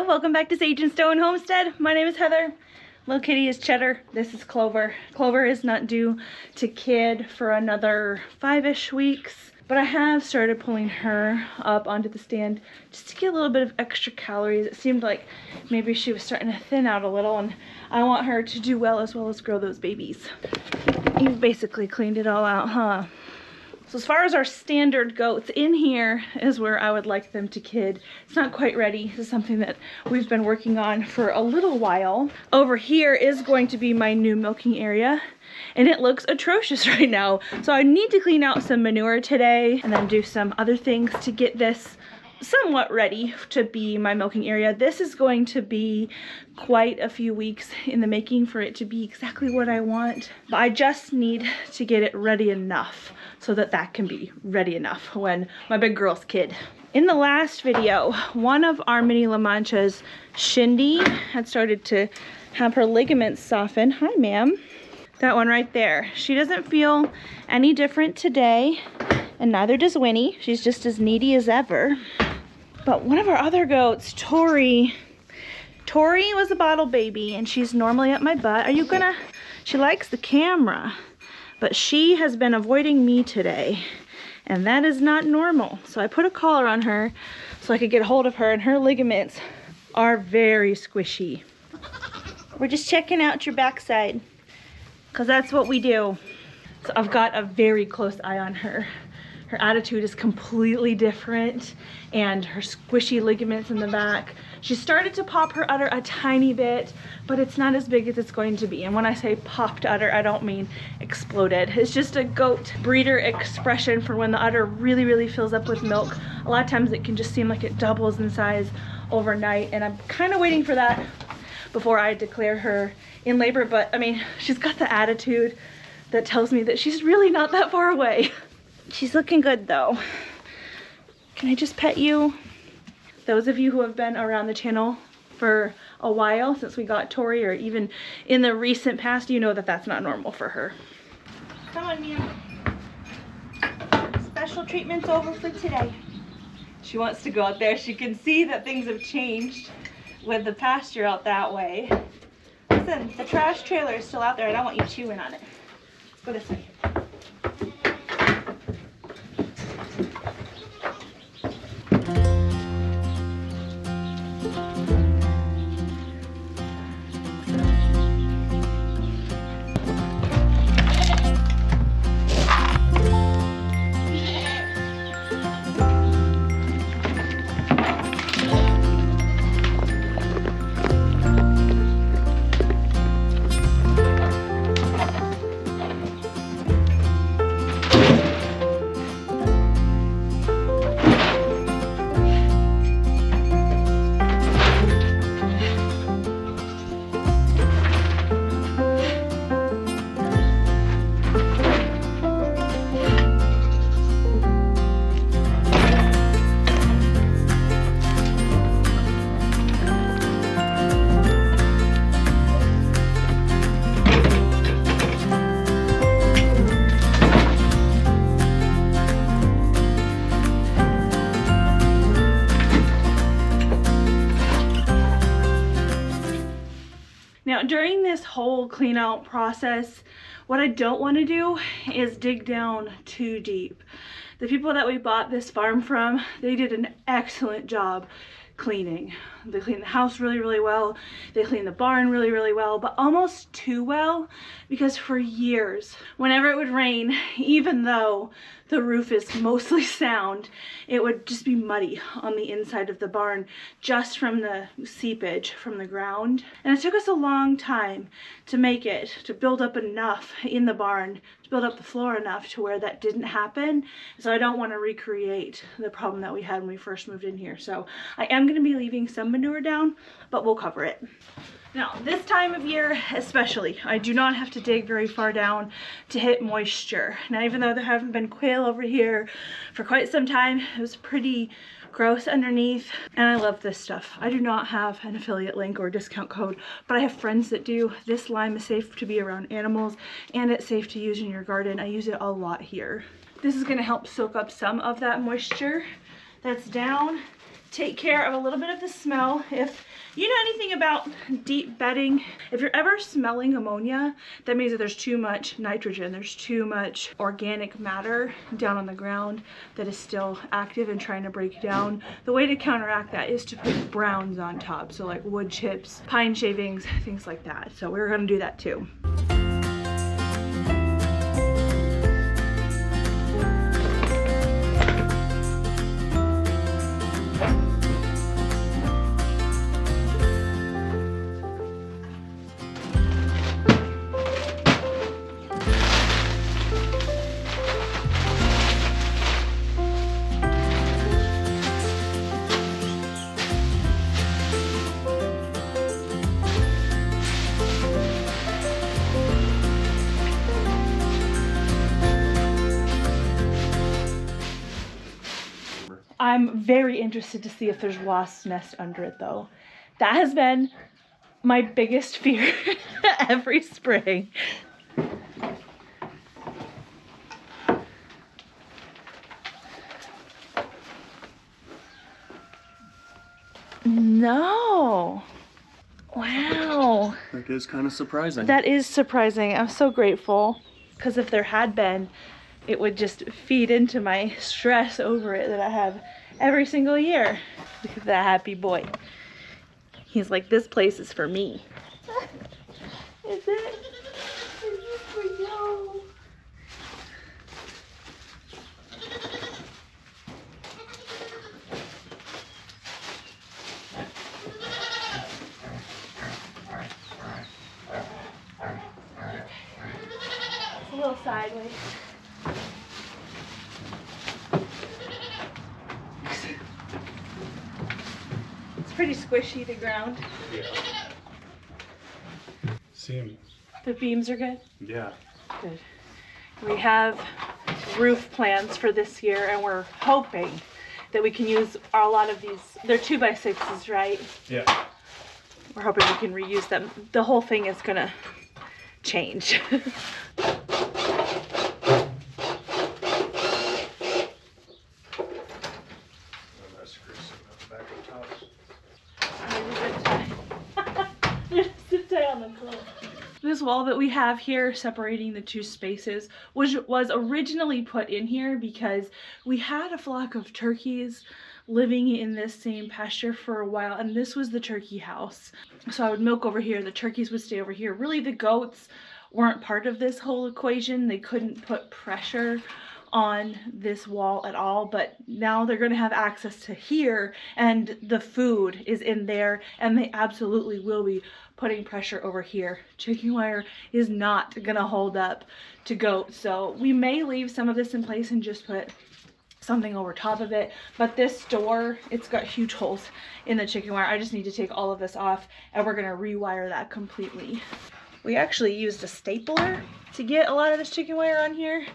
Hello, welcome back to Sage and Stone Homestead. My name is Heather. Little kitty is Cheddar. This is Clover. Clover is not due to kid for another 5-ish weeks, but I have started pulling her up onto the stand just to get a little bit of extra calories. It seemed like maybe she was starting to thin out a little, and I want her to do well as grow those babies. You've basically cleaned it all out, huh? So as far as our standard goats, in here is where I would like them to kid. It's not quite ready. This is something that we've been working on for a little while. Over here is going to be my new milking area, and it looks atrocious right now. So I need to clean out some manure today and then do some other things to get this somewhat ready to be my milking area. This is going to be quite a few weeks in the making for it to be exactly what I want, but I just need to get it ready enough so that that can be ready enough when my big girl's kid. In the last video, one of our mini La Manchas, Shindy, had started to have her ligaments soften. Hi, ma'am. That one right there. She doesn't feel any different today, and neither does Winnie. She's just as needy as ever. But one of our other goats, Tori was a bottle baby, and she's normally at my butt. Are you gonna? She likes the camera, but she has been avoiding me today, and that is not normal. So I put a collar on her so I could get a hold of her, and her ligaments are very squishy. We're just checking out your backside, because that's what we do. So I've got a very close eye on her. Her attitude is completely different, and her squishy ligaments in the back. She started to pop her udder a tiny bit, but it's not as big as it's going to be. And when I say popped udder, I don't mean exploded. It's just a goat breeder expression for when the udder really fills up with milk. A lot of times it can just seem like it doubles in size overnight, and I'm kind of waiting for that before I declare her in labor. But I mean, she's got the attitude that tells me that she's really not that far away. She's looking good though. Can I just pet you? Those of you who have been around the channel for a while, since we got Tori, or even in the recent past, you know that that's not normal for her. Come on, Mia. Special treatment's over for today. She wants to go out there. She can see that things have changed with the pasture out that way. Listen, the trash trailer is still out there. I don't want you chewing on it. Let's go this way. Now, during this whole clean out process, what I don't want to do is dig down too deep. The people that we bought this farm from, they did an excellent job cleaning. They cleaned the house really well. They cleaned the barn really well, but almost too well, because for years, whenever it would rain, even though the roof is mostly sound, it would just be muddy on the inside of the barn just from the seepage from the ground. And it took us a long time to make it, to build up enough in the barn, to build up the floor enough to where that didn't happen. So I don't want to recreate the problem that we had when we first moved in here. So I am going to be leaving some manure down, but we'll cover it. Now, this time of year especially, I do not have to dig very far down to hit moisture. Now, even though there haven't been quail over here for quite some time, it was pretty gross underneath, and I love this stuff. I do not have an affiliate link or discount code, but I have friends that do. This lime is safe to be around animals, and it's safe to use in your garden. I use it a lot here. This is going to help soak up some of that moisture that's down, take care of a little bit of the smell if You know anything about deep bedding? If you're ever smelling ammonia, that means that there's too much nitrogen, there's too much organic matter down on the ground that is still active and trying to break down. The way to counteract that is to put browns on top, so like wood chips, pine shavings, things like that. So we're gonna do that too. I'm very interested to see if there's wasp nest under it though. That has been my biggest fear every spring. No. Wow. That is kind of surprising. That is surprising. I'm so grateful, because if there had been, it would just feed into my stress over it that I have every single year. Look at that happy boy. He's like, this place is for me. Is it? Is it for you? It's a little sideways. Pretty squishy, the ground. Yeah. Seems. The beams are good? Yeah. Good. We have roof plans for this year, and we're hoping that we can use a lot of these. They're 2x6s, right? Yeah. We're hoping we can reuse them. The whole thing is gonna change. This wall that we have here separating the two spaces was originally put in here because we had a flock of turkeys living in this same pasture for a while, and this was the turkey house. So I would milk over here, the turkeys would stay over here. Really, the goats weren't part of this whole equation. They couldn't put pressure on this wall at all, but now they're going to have access to here, and the food is in there, and they absolutely will be putting pressure over here. Chicken wire is not going to hold up to goats, so we may leave some of this in place and just put something over top of it. But this door, it's got huge holes in the chicken wire. I just need to take all of this off, and we're going to rewire that completely. We actually used a stapler to get a lot of this chicken wire on here.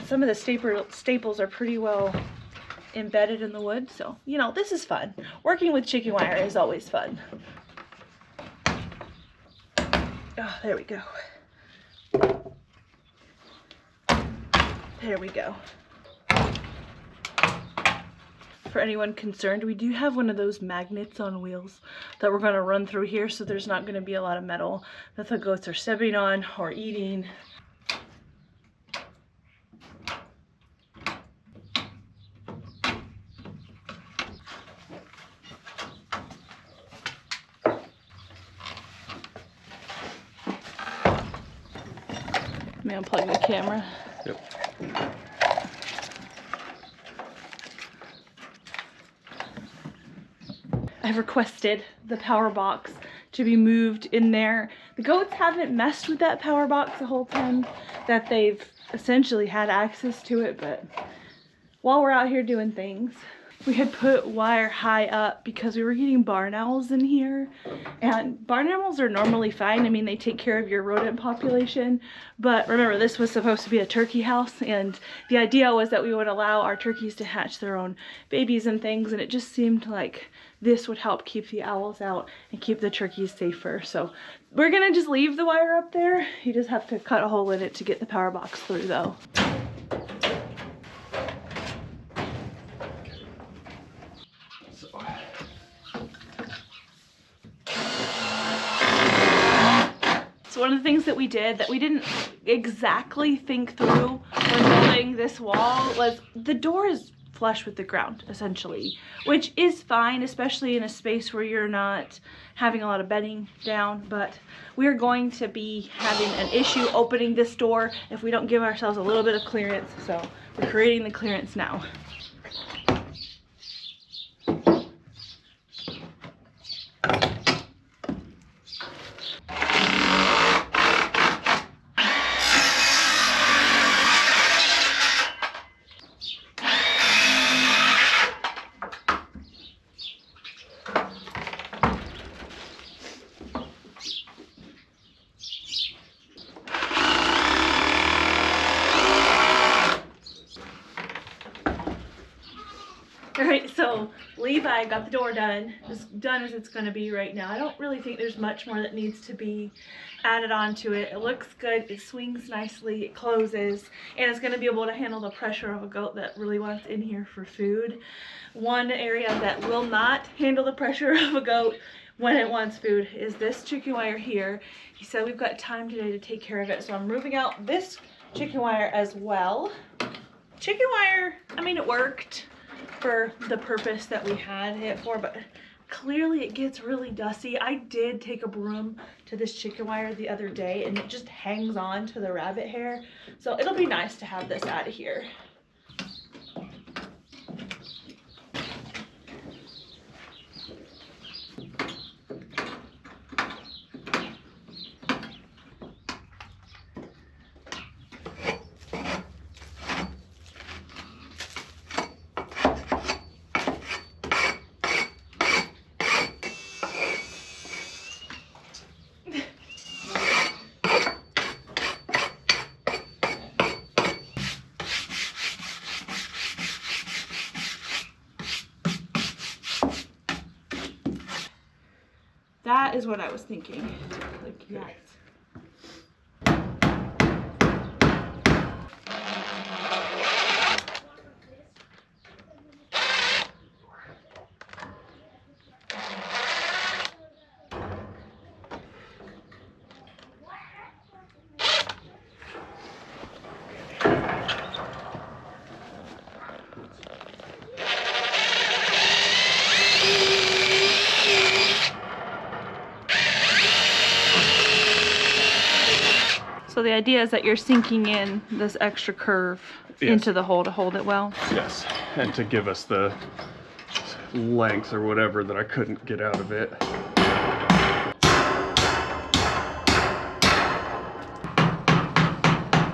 Some of the staples are pretty well embedded in the wood, so you know, this is fun. Working with chicken wire is always fun. Oh, there we go. There we go. For anyone concerned, we do have one of those magnets on wheels that we're going to run through here, so there's not going to be a lot of metal that the goats are stepping on or eating. Let me unplug the camera. Yep. I've requested the power box to be moved in there. The goats haven't messed with that power box the whole time that they've essentially had access to it, but while we're out here doing things, we had put wire high up because we were getting barn owls in here, and barn owls are normally fine. I mean, they take care of your rodent population, but remember, this was supposed to be a turkey house, and the idea was that we would allow our turkeys to hatch their own babies and things, and it just seemed like this would help keep the owls out and keep the turkeys safer. So we're gonna just leave the wire up there. You just have to cut a hole in it to get the power box through though. So one of the things that we did that we didn't exactly think through when building this wall was the door is flush with the ground, essentially, which is fine, especially in a space where you're not having a lot of bedding down, but we're going to be having an issue opening this door if we don't give ourselves a little bit of clearance, so we're creating the clearance now. Alright, so Levi got the door done, as done as it's going to be right now. I don't really think there's much more that needs to be added on to it. It looks good, it swings nicely, it closes, and it's going to be able to handle the pressure of a goat that really wants in here for food. One area that will not handle the pressure of a goat when it wants food is this chicken wire here. He said we've got time today to take care of it, so I'm moving out this chicken wire as well. Chicken wire, I mean, it worked for the purpose that we had it for, but clearly it gets really dusty. I did take a broom to this chicken wire the other day and it just hangs on to the rabbit hair, so it'll be nice to have this out of here. That is what I was thinking. Like, yes. So the idea is that you're sinking in this extra curve into the hole to hold it well. Yes, and to give us the length or whatever that I couldn't get out of it.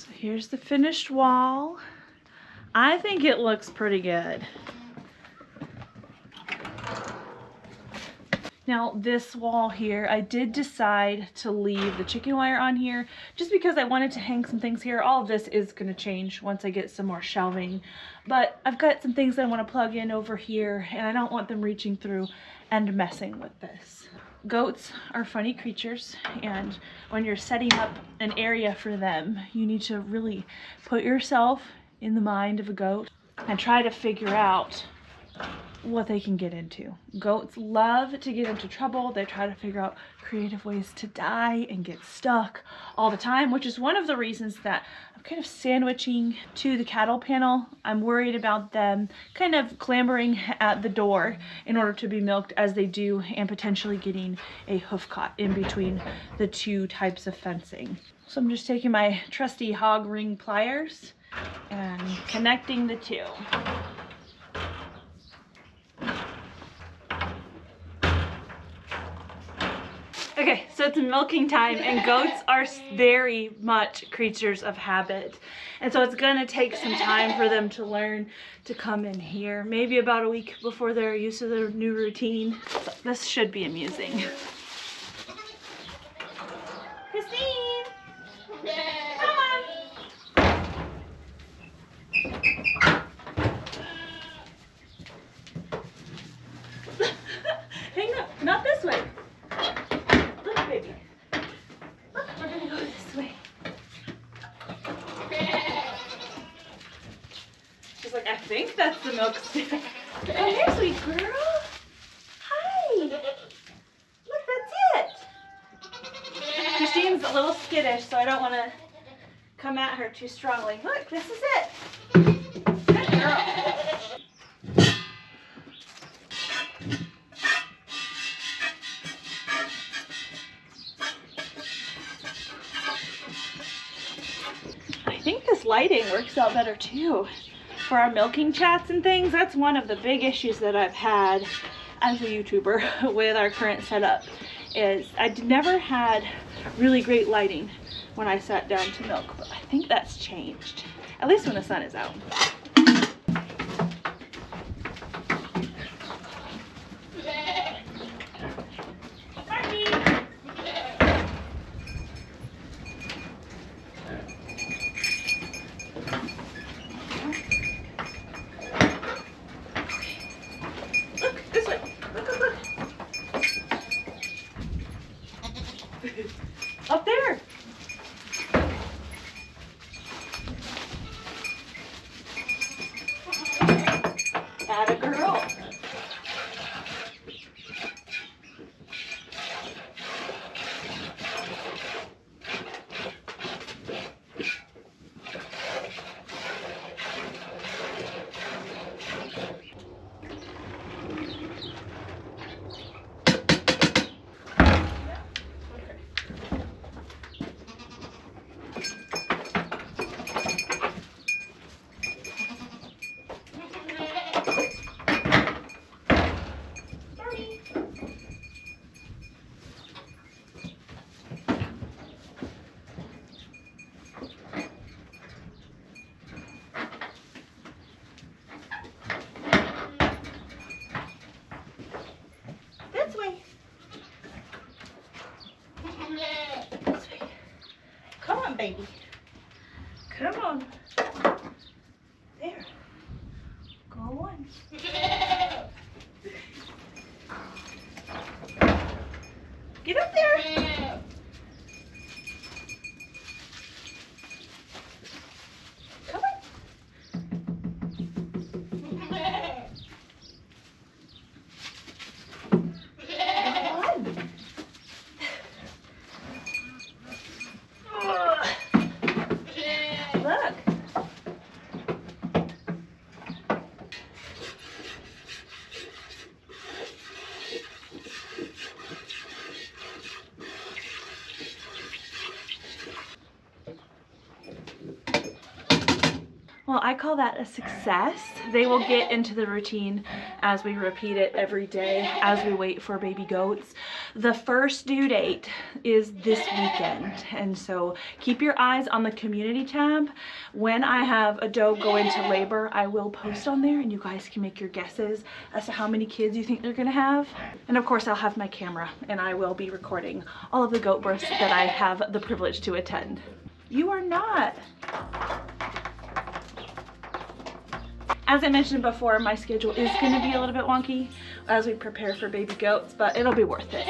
So here's the finished wall. I think it looks pretty good. Now this wall here, I did decide to leave the chicken wire on here just because I wanted to hang some things here. All of this is going to change once I get some more shelving, but I've got some things that I want to plug in over here and I don't want them reaching through and messing with this. Goats are funny creatures, and when you're setting up an area for them, you need to really put yourself in the mind of a goat and try to figure out what they can get into. Goats love to get into trouble. They try to figure out creative ways to die and get stuck all the time, which is one of the reasons that I'm kind of sandwiching to the cattle panel. I'm worried about them kind of clambering at the door in order to be milked as they do, and potentially getting a hoof caught in between the two types of fencing. So I'm just taking my trusty hog ring pliers and connecting the two. Okay, so it's milking time, and goats are very much creatures of habit. And so it's gonna take some time for them to learn to come in here. Maybe about a week before they're used to their new routine. So this should be amusing. Christine! Come on! Hang up, not this way. Baby. Look, we're gonna go this way. She's like, I think that's the milk stick. Oh, here, sweet girl. Hi. Look, that's it. Christine's a little skittish, so I don't want to come at her too strongly. Look, this is it. Good girl. I think this lighting works out better too. For our milking chats and things, that's one of the big issues that I've had as a YouTuber with our current setup, is I never had really great lighting when I sat down to milk, but I think that's changed, at least when the sun is out. Up there. Atta girl. This way. This way. Come on, baby. Come on. There. Go on. Get up there. Come on. Look. Well, I call that a success. They will get into the routine as we repeat it every day as we wait for baby goats. The first due date is this weekend, and so keep your eyes on the community tab. When I have a doe go into labor, I will post on there and you guys can make your guesses as to how many kids you think they're gonna have. And of course I'll have my camera and I will be recording all of the goat births that I have the privilege to attend. You are not. As I mentioned before, my schedule is going to be a little bit wonky as we prepare for baby goats, but it'll be worth it.